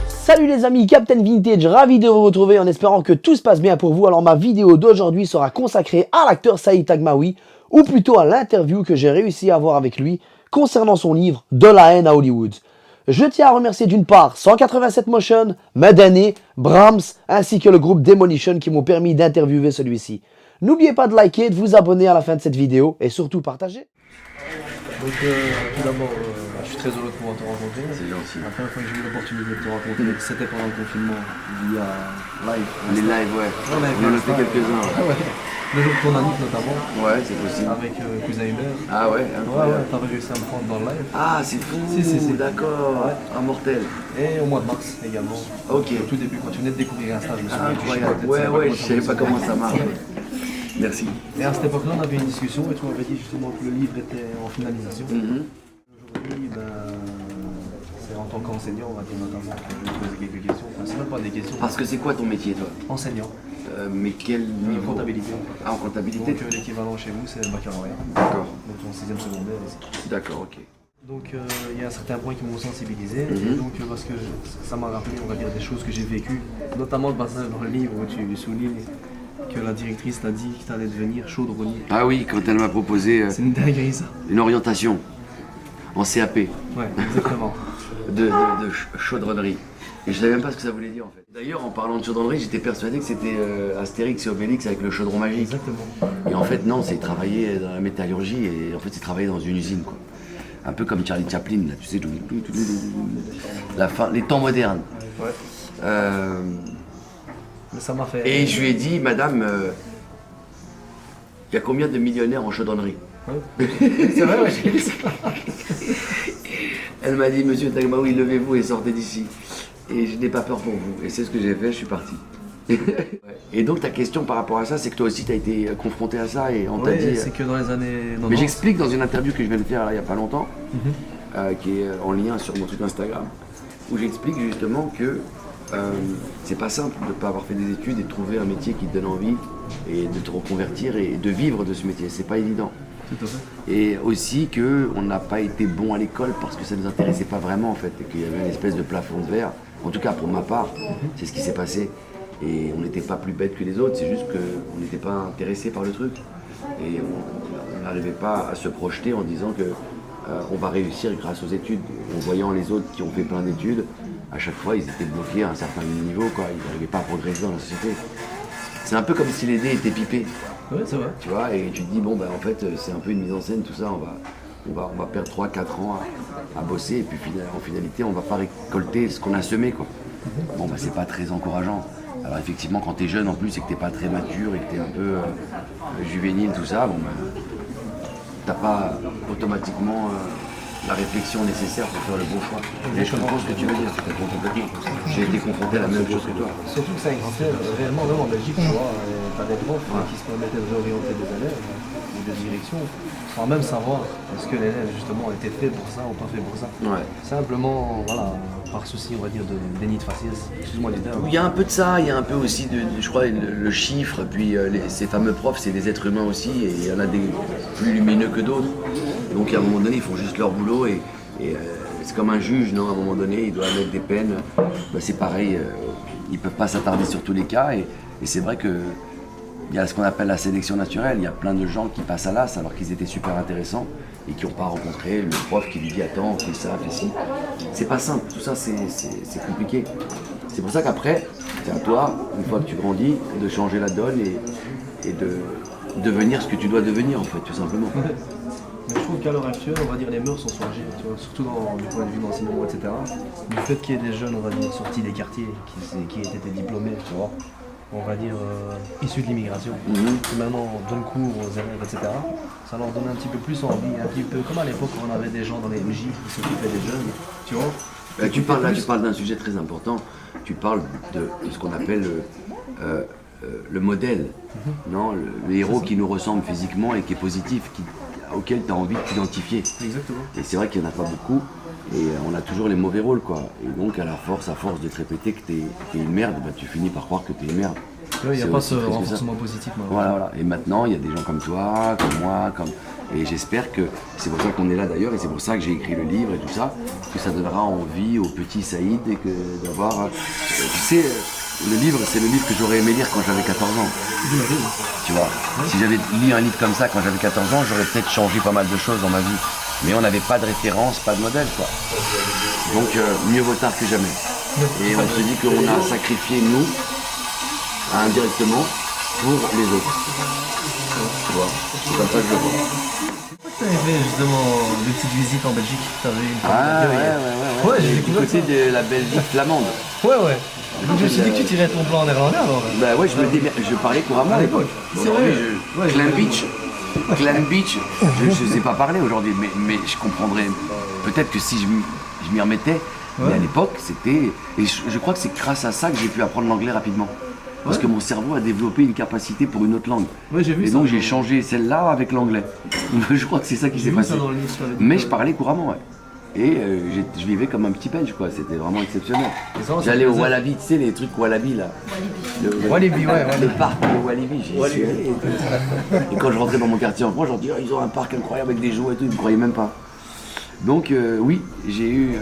Salut les amis, Captain Vintage, ravi de vous retrouver en espérant que tout se passe bien pour vous. Alors ma vidéo d'aujourd'hui sera consacrée à l'acteur Saïd Taghmaoui, ou plutôt à l'interview que j'ai réussi à avoir avec lui concernant son livre De la haine à Hollywood. Je tiens à remercier d'une part 187 Motion, Madani, Brahms ainsi que le groupe Demolition qui m'ont permis d'interviewer celui-ci. N'oubliez pas de liker, de vous abonner à la fin de cette vidéo et surtout partager. Donc tout d'abord, je suis très heureux de pouvoir te rencontrer. C'est gentil. La première fois que j'ai eu l'opportunité de te rencontrer, c'était pendant le confinement, via live. Les lives, ouais. On avait On en a fait Insta. quelques-uns. Ah ouais. Le jour de ton anniv notamment, Ouais, c'est possible. avec Cousin Hubert. Ah ouais, Ouais, incroyable. t'avais réussi à me prendre dans le live. Ah, c'est fou. Si. D'accord. Ouais. Un mortel. Et au mois de mars également. Ok. Au tout début, quand tu venais de découvrir Insta, je me souviens. tu Incroyable. chipotais, Ouais, tu je savais pas comment ça marche. Merci. Et à cette époque-là, on avait une discussion et tu m'avais dit justement que le livre était en finalisation. Aujourd'hui, c'est en tant qu'enseignant, on va dire notamment, que je vais te poser quelques questions. Enfin, c'est même pas des questions. Parce que c'est quoi ton métier, toi? Enseignant, Mais quel niveau? comptabilité. Ah, en comptabilité. Donc l'équivalent chez vous, c'est le baccalauréat. D'accord. Donc en 6e secondaire ici. D'accord, ok. Donc il y a certains points qui m'ont sensibilisé. Et donc parce que ça m'a rappelé, on va dire, des choses que j'ai vécues. Notamment le passage dans le livre où tu soulignes que la directrice t'a dit que tu allais devenir chaudronnier. Ah oui, quand elle m'a proposé C'est une dinguerie ça. une orientation en CAP Ouais, exactement. de chaudronnerie. Et je savais même pas ce que ça voulait dire en fait. D'ailleurs, en parlant de chaudronnerie, j'étais persuadé que c'était Astérix et Obélix avec le chaudron magique. Exactement. Et en fait, non, c'est travailler dans la métallurgie et en fait, c'est travailler dans une usine, quoi. Un peu comme Charlie Chaplin, là, tu sais, la fin, les temps modernes. Ouais. Mais ça m'a fait. Et je lui ai dit, madame, il y a combien de millionnaires en chaudronnerie? Ouais. C'est vrai, ouais, j'ai vu ça. Elle m'a dit, monsieur Taghmaoui, levez-vous et sortez d'ici. Et je n'ai pas peur pour vous. Et c'est ce que j'ai fait, je suis parti. Et donc ta question par rapport à ça, c'est que toi aussi tu as été confronté à ça et on t'a dit... c'est que dans les années 90. Mais j'explique dans une interview que je viens de faire là, il n'y a pas longtemps, qui est en lien sur mon site Instagram, où j'explique justement que c'est pas simple de ne pas avoir fait des études et de trouver un métier qui te donne envie et de te reconvertir et de vivre de ce métier. C'est pas évident. Tout à fait. Et aussi qu'on n'a pas été bon à l'école parce que ça ne nous intéressait pas vraiment en fait, et qu'il y avait une espèce de plafond de verre. En tout cas pour ma part, c'est ce qui s'est passé. Et on n'était pas plus bêtes que les autres, c'est juste qu'on n'était pas intéressé par le truc. Et on n'arrivait pas à se projeter en disant que on va réussir grâce aux études. En voyant les autres qui ont fait plein d'études, à chaque fois ils étaient bloqués à un certain niveau, quoi. Ils n'arrivaient pas à progresser dans la société. C'est un peu comme si les dés étaient pipés. Ouais, c'est vrai. Tu vois, et tu te dis, bon, ben, en fait, c'est un peu une mise en scène, tout ça, on va perdre 3-4 ans à bosser, et puis en finalité, on va pas récolter ce qu'on a semé, quoi. Bon, ben, c'est pas très encourageant. Alors, effectivement, quand t'es jeune en plus, et que t'es pas très mature, et que t'es un peu juvénile, tout ça, bon, ben, t'as pas automatiquement la réflexion nécessaire pour faire le bon choix. Et je comprends ce que tu veux dire, je comprends complètement. J'ai été confronté à la même chose que toi. Surtout que ça a grandi réellement, même en Belgique, tu vois, t'as des profs qui se permettaient de réorienter des élèves ou des directions, sans même savoir est-ce que l'élève justement était fait pour ça ou pas fait pour ça. Ouais. Simplement, voilà, par souci, on va dire, de déni de faciès. Excuse-moi les termes. Il y a un peu de ça, il y a un peu aussi je crois, le chiffre, puis ces fameux profs, c'est des êtres humains aussi, et il y en a des plus lumineux que d'autres. Donc à un moment donné, ils font juste leur boulot, et c'est comme un juge, non? À un moment donné, il doit mettre des peines. Ben, c'est pareil, ils ne peuvent pas s'attarder sur tous les cas, et c'est vrai que il y a ce qu'on appelle la sélection naturelle. Il y a plein de gens qui passent à l'as alors qu'ils étaient super intéressants et qui n'ont pas rencontré le prof qui lui dit attends, fais ça, fais ci. C'est pas simple, tout ça c'est compliqué. C'est pour ça qu'après, c'est à toi, une fois que tu grandis, de changer la donne et de devenir ce que tu dois devenir en fait, tout simplement. Mais je trouve qu'à l'heure actuelle, on va dire les mœurs sont changées, tu vois, surtout du point de vue d'enseignement, etc. Du fait qu'il y ait des jeunes, on va dire, sortis des quartiers, qui étaient diplômés, tu vois, on va dire issus de l'immigration, qui maintenant donnent cours aux élèves, etc. Ça leur donne un petit peu plus envie, un petit peu comme à l'époque où on avait des gens dans les MJ qui s'occupaient des jeunes, tu vois. Tu parles d'un sujet très important, tu parles de ce qu'on appelle le modèle, non, le héros qui nous ressemble physiquement et qui est positif, auquel tu as envie de t'identifier. Exactement. Et c'est vrai qu'il n'y en a pas beaucoup, et on a toujours les mauvais rôles, quoi. Et donc à force de te répéter que t'es une merde, bah, tu finis par croire que t'es une merde. Il n'y a pas ce renforcement positif. Voilà. Et maintenant, il y a des gens comme toi, comme moi, Et j'espère que c'est pour ça qu'on est là d'ailleurs, et c'est pour ça que j'ai écrit le livre et tout ça, que ça donnera envie au petit Saïd et que d'avoir. Tu sais, le livre, c'est le livre que j'aurais aimé lire quand j'avais 14 ans. Tu vois, si j'avais lu un livre comme ça quand j'avais 14 ans, j'aurais peut-être changé pas mal de choses dans ma vie. Mais on n'avait pas de référence, pas de modèle, quoi. Donc, mieux vaut tard que jamais. Et on se dit qu'on a sacrifié nous, indirectement, pour les autres. Tu vois, c'est comme ça que je le vois. Tu avais fait justement des petites visites en Belgique. T'avais une Ah Ouais, j'ai du découvert côté ça. de la Belgique flamande. Ouais. Donc je me suis dit que tu tirais ton plan en néerlandais alors. Bah ouais, je parlais couramment à l'époque. C'est vrai. Clan Beach, je ne sais pas parler aujourd'hui, mais je comprendrais. Peut-être que si je m'y remettais, mais à l'époque, c'était. Et je crois que c'est grâce à ça que j'ai pu apprendre l'anglais rapidement. Parce que mon cerveau a développé une capacité pour une autre langue. Ouais, j'ai vu et ça. donc j'ai changé celle-là avec l'anglais. Je crois que c'est ça qui s'est J'ai vu passé. ça dans le livre, je t'avais dit. Mais je parlais couramment, ouais. Et je vivais comme un petit Belge, quoi. C'était vraiment exceptionnel. Et ça, J'allais au c'est- Wallaby, tu sais, les trucs Wallaby là. Walibi, ouais. Le parc de Walibi, j'y suis allé. Et quand je rentrais dans mon quartier en France, je leur disais, ils ont un parc incroyable avec des jouets et tout, ils ne me croyaient même pas. Donc oui, j'ai eu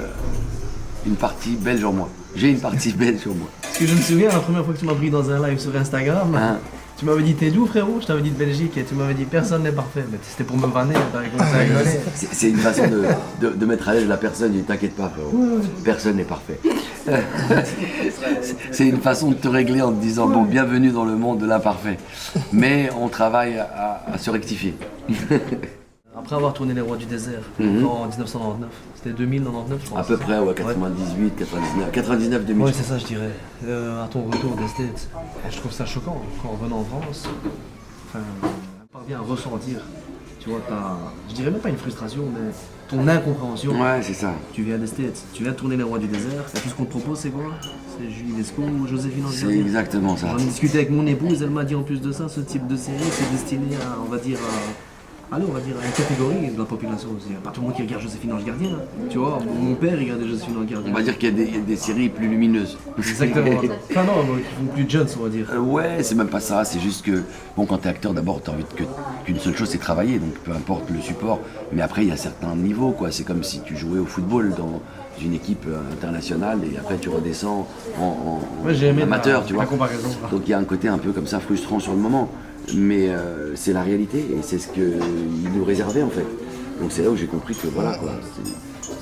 une partie belge en moi. J'ai une partie belge en moi. Parce que je me souviens, la première fois que tu m'as pris dans un live sur Instagram, Hein. tu m'avais dit t'es d'où frérot? Je t'avais dit de Belgique et tu m'avais dit personne n'est parfait. Mais c'était pour me vanner, t'avais commencé à rigoler. C'est une façon de mettre à l'aise la personne, ne t'inquiète pas frérot. Personne n'est parfait. C'est une façon de te régler en te disant, bon, bienvenue dans le monde de l'imparfait. Mais on travaille à se rectifier. Après avoir tourné Les Rois du désert en 1999, c'était 2099 je pense. À peu près, ouais, 98, 99, 99, 2000. Ouais, c'est ça, je dirais. À ton retour des States, je trouve ça choquant quand en venant en France, enfin, parvient à ressentir, tu vois, je dirais même pas une frustration, mais ton incompréhension. Ouais, c'est ça. Tu viens des States, tu viens de tourner Les Rois du désert, et tout ce qu'on te propose, c'est quoi? C'est Julie Lescaut ou Joséphine C'est Ange-Gardien. exactement ça. J'en ai discuté avec mon épouse, elle m'a dit en plus de ça, ce type de série, c'est destiné à, on va dire, à une catégorie de la population aussi. Pas tout le monde qui regarde Joséphine Ange-Gardien. Tu vois, mon père regardait Joséphine Ange-Gardien. On va dire qu'il y a des séries plus lumineuses. Exactement. Enfin non, qui font plus jeunes, on va dire. Ouais, c'est même pas ça, c'est juste que, bon, quand t'es acteur, d'abord, t'as envie qu'une seule chose, c'est travailler, donc peu importe le support, mais après, il y a certains niveaux, quoi. C'est comme si tu jouais au football dans une équipe internationale et après tu redescends en Ouais, j'ai aimé amateur, la- tu vois. la comparaison. Donc il y a un côté un peu comme ça frustrant sur le moment, mais c'est la réalité et c'est ce qu'ils nous réservaient en fait. Donc c'est là où j'ai compris que voilà, quoi,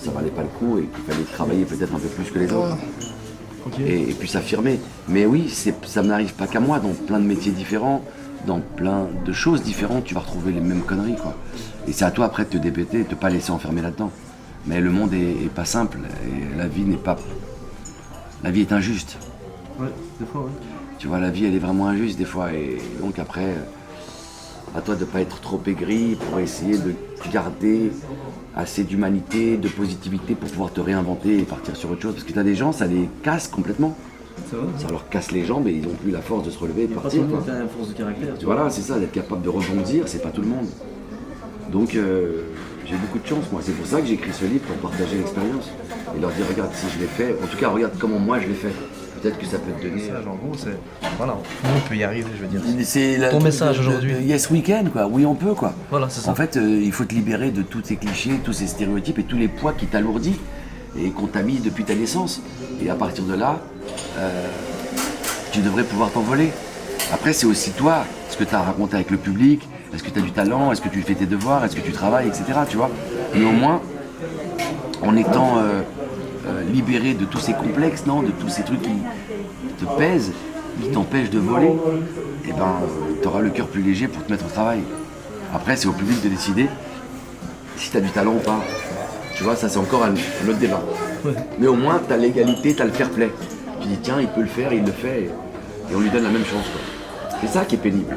ça valait pas le coup et qu'il fallait travailler peut-être un peu plus que les autres. Ok. Et puis s'affirmer. Mais oui, ça n'arrive pas qu'à moi, dans plein de métiers différents, dans plein de choses différentes, tu vas retrouver les mêmes conneries, quoi. Et c'est à toi après de te dépêter, de ne pas laisser enfermer là-dedans. Mais le monde est pas simple, et la vie n'est pas... La vie est injuste. Ouais, des fois, ouais. Tu vois, la vie, elle est vraiment injuste des fois, et donc après, à toi de ne pas être trop aigri pour essayer de garder assez d'humanité, de positivité pour pouvoir te réinventer et partir sur autre chose. Parce que tu as des gens, ça les casse complètement. C'est vrai. Ça leur casse les jambes et ils n'ont plus la force de se relever et de Pas tout partir. le monde quoi. qui a une force de caractère. Tu vois. Voilà, c'est ça, d'être capable de rebondir, c'est pas tout le monde. Donc j'ai beaucoup de chance, moi. C'est pour ça que j'ai écrit ce livre, pour partager l'expérience. Et leur dire, regarde, si je l'ai fait, en tout cas, regarde comment moi je l'ai fait. Peut-être que ça peut te donner... Le message, en gros, c'est. Voilà, tout le monde peut y arriver, je veux dire. C'est Ton message aujourd'hui. Yes, we can, quoi. Oui, on peut, quoi. Voilà, c'est ça. En fait, il faut te libérer de tous ces clichés, tous ces stéréotypes et tous les poids qui t'alourdissent et qu'on t'a mis depuis ta naissance. Et à partir de là, tu devrais pouvoir t'envoler. Après, c'est aussi toi, ce que tu as raconté avec le public. Est-ce que tu as du talent? Est-ce que tu fais tes devoirs? Est-ce que tu travailles, etc. Tu vois. Mais au moins, en étant libéré de tous ces complexes, non, de tous ces trucs qui te pèsent, qui t'empêchent de voler, eh ben, tu auras le cœur plus léger pour te mettre au travail. Après, c'est au public de décider si tu as du talent ou pas. Tu vois, ça c'est encore un autre débat. Ouais. Mais au moins, tu as l'égalité, tu as le fair play. Tu dis, tiens, il peut le faire, il le fait, et on lui donne la même chance. Quoi. C'est ça qui est pénible.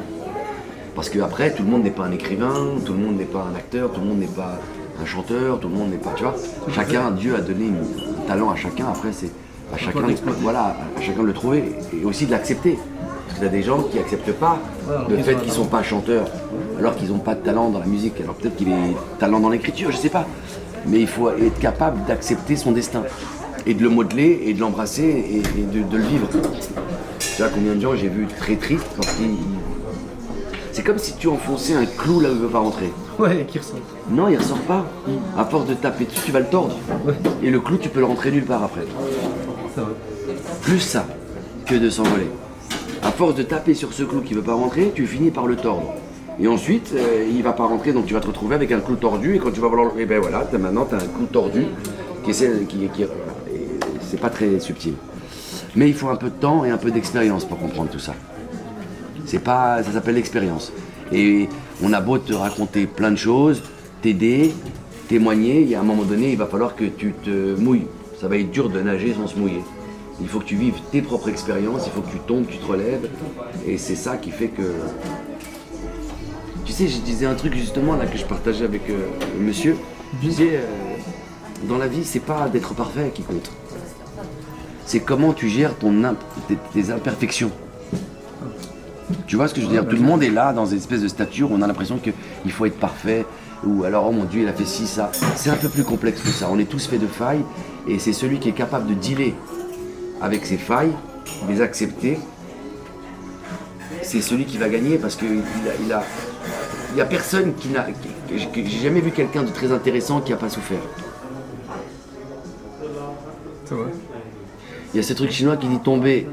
Parce qu'après, tout le monde n'est pas un écrivain, tout le monde n'est pas un acteur, tout le monde n'est pas un chanteur, tout le monde n'est pas, tu vois. Chacun, Dieu a donné un talent à chacun, après c'est à chacun, voilà, à chacun de le trouver et aussi de l'accepter. Parce qu'il y a des gens qui n'acceptent pas le fait qu'ils ne sont pas chanteurs, alors qu'ils n'ont pas de talent dans la musique. Alors peut-être qu'il est talent dans l'écriture, je sais pas. Mais il faut être capable d'accepter son destin et de le modeler et de l'embrasser et de le vivre. Tu vois combien de gens j'ai vu très tristes quand ils... C'est comme si tu enfonçais un clou là où il ne veut pas rentrer. Ouais, qui ressort. Non, il ressort pas. À force de taper dessus, tu vas le tordre. Ouais, Et le clou, tu peux le rentrer nulle part après. ça va. Plus ça que de s'envoler. À force de taper sur ce clou qui ne veut pas rentrer, tu finis par le tordre. Et ensuite, il ne va pas rentrer, donc tu vas te retrouver avec un clou tordu. Et quand tu vas vouloir... Et ben voilà, maintenant, tu as un clou tordu qui essaie... et c'est pas très subtil. Mais il faut un peu de temps et un peu d'expérience pour comprendre tout ça. C'est pas... Ça s'appelle l'expérience. Et on a beau te raconter plein de choses, t'aider, témoigner, et à un moment donné, il va falloir que tu te mouilles. Ça va être dur de nager sans se mouiller. Il faut que tu vives tes propres expériences, il faut que tu tombes, tu te relèves. Et c'est ça qui fait que... Tu sais, je disais un truc justement là que je partageais avec le monsieur. Je disais, dans la vie, c'est pas d'être parfait qui compte. C'est comment tu gères tes imperfections. Tu vois ce que je veux dire? Tout le monde est là dans une espèce de stature où on a l'impression qu'il faut être parfait. Ou alors, oh mon Dieu, il a fait ci, ça. C'est un peu plus complexe que ça. On est tous faits de failles. Et c'est celui qui est capable de dealer avec ses failles, les accepter. C'est celui qui va gagner parce qu'il y a personne qui n'a... J'ai jamais vu quelqu'un de très intéressant qui n'a pas souffert. C'est vrai. Il y a ce truc chinois qui dit tomber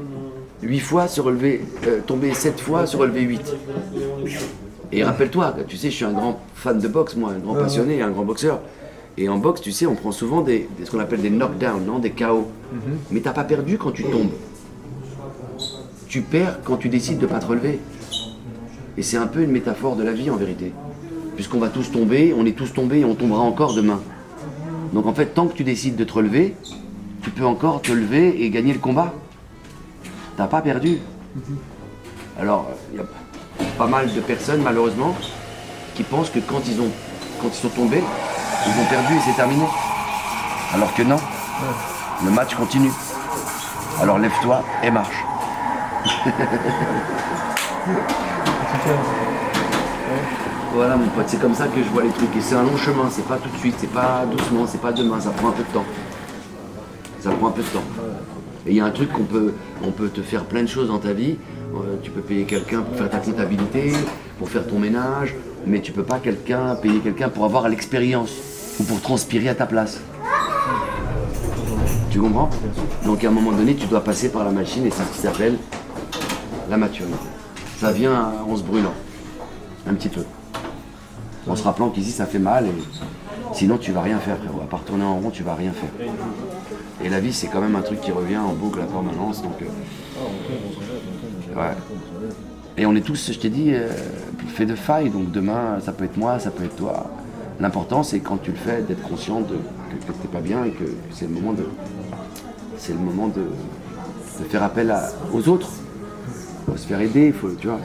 8 fois, se relever, tomber 7 fois, se relever 8. Et rappelle-toi, tu sais, je suis un grand fan de boxe, moi, un grand passionné, un grand boxeur. Et en boxe, tu sais, on prend souvent ce qu'on appelle des knockdowns, non, des KO. Mais t'as pas perdu quand tu tombes. Tu perds quand tu décides de ne pas te relever. Et c'est un peu une métaphore de la vie en vérité. Puisqu'on va tous tomber, on est tous tombés et on tombera encore demain. Donc en fait, tant que tu décides de te relever, tu peux encore te lever et gagner le combat. T'as pas perdu. Alors, il y a pas mal de personnes, malheureusement, qui pensent que quand ils sont tombés, ils ont perdu et c'est terminé. Alors que non, le match continue. Alors lève-toi et marche. Voilà mon pote, c'est comme ça que je vois les trucs. Et c'est un long chemin, c'est pas tout de suite, c'est pas doucement, c'est pas demain, ça prend un peu de temps. Ça prend un peu de temps. Et il y a un truc on peut te faire plein de choses dans ta vie. Tu peux payer quelqu'un pour faire ta comptabilité, pour faire ton ménage, mais tu peux pas payer quelqu'un pour avoir l'expérience ou pour transpirer à ta place. Tu comprends? Donc à un moment donné, tu dois passer par la machine et c'est ce qui s'appelle la maturité. Ça vient en se brûlant, un petit peu. En se rappelant qu'ici ça fait mal et sinon tu vas rien faire, frérot. À part tourner en rond, tu vas rien faire. Et la vie, c'est quand même un truc qui revient en boucle à permanence. Donc, ouais. Et on est tous, je t'ai dit, faits de failles. Donc demain, ça peut être moi, ça peut être toi. L'important, c'est quand tu le fais, d'être conscient que t'es pas bien et que c'est le moment de faire appel aux autres. Il faut se faire aider, tu vois.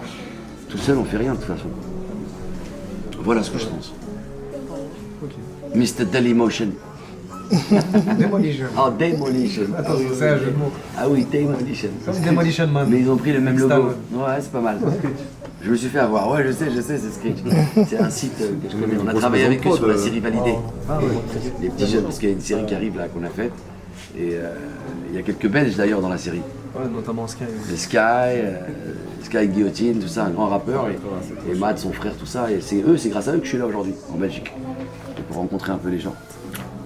Tout seul, on fait rien de toute façon. Voilà ce que je pense. Mr. Dailymotion. Demolition. Ah, Demolition. Attends, c'est un jeu de mots. Ah oui, Demolition. Comme Demolition Man. Mais ils ont pris le même Star logo. Wars. Ouais, c'est pas mal. Je me suis fait avoir. Ouais, je sais, c'est Sketch. C'est un site que je connais. On a travaillé avec eux sur la série Validée. Les petits jeunes, parce qu'il y a une série qui arrive là, qu'on a faite. Et il y a quelques Belges d'ailleurs dans la série. Ouais, notamment Sky. Le Sky Guillotine, tout ça, un grand rappeur. Et Matt, son frère, tout ça. Et c'est grâce à eux que je suis là aujourd'hui, en Belgique. Pour rencontrer un peu les gens.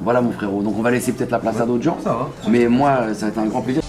Voilà mon frérot. Donc on va laisser peut-être la place à d'autres gens. Ça va. Mais moi, ça va être un grand plaisir.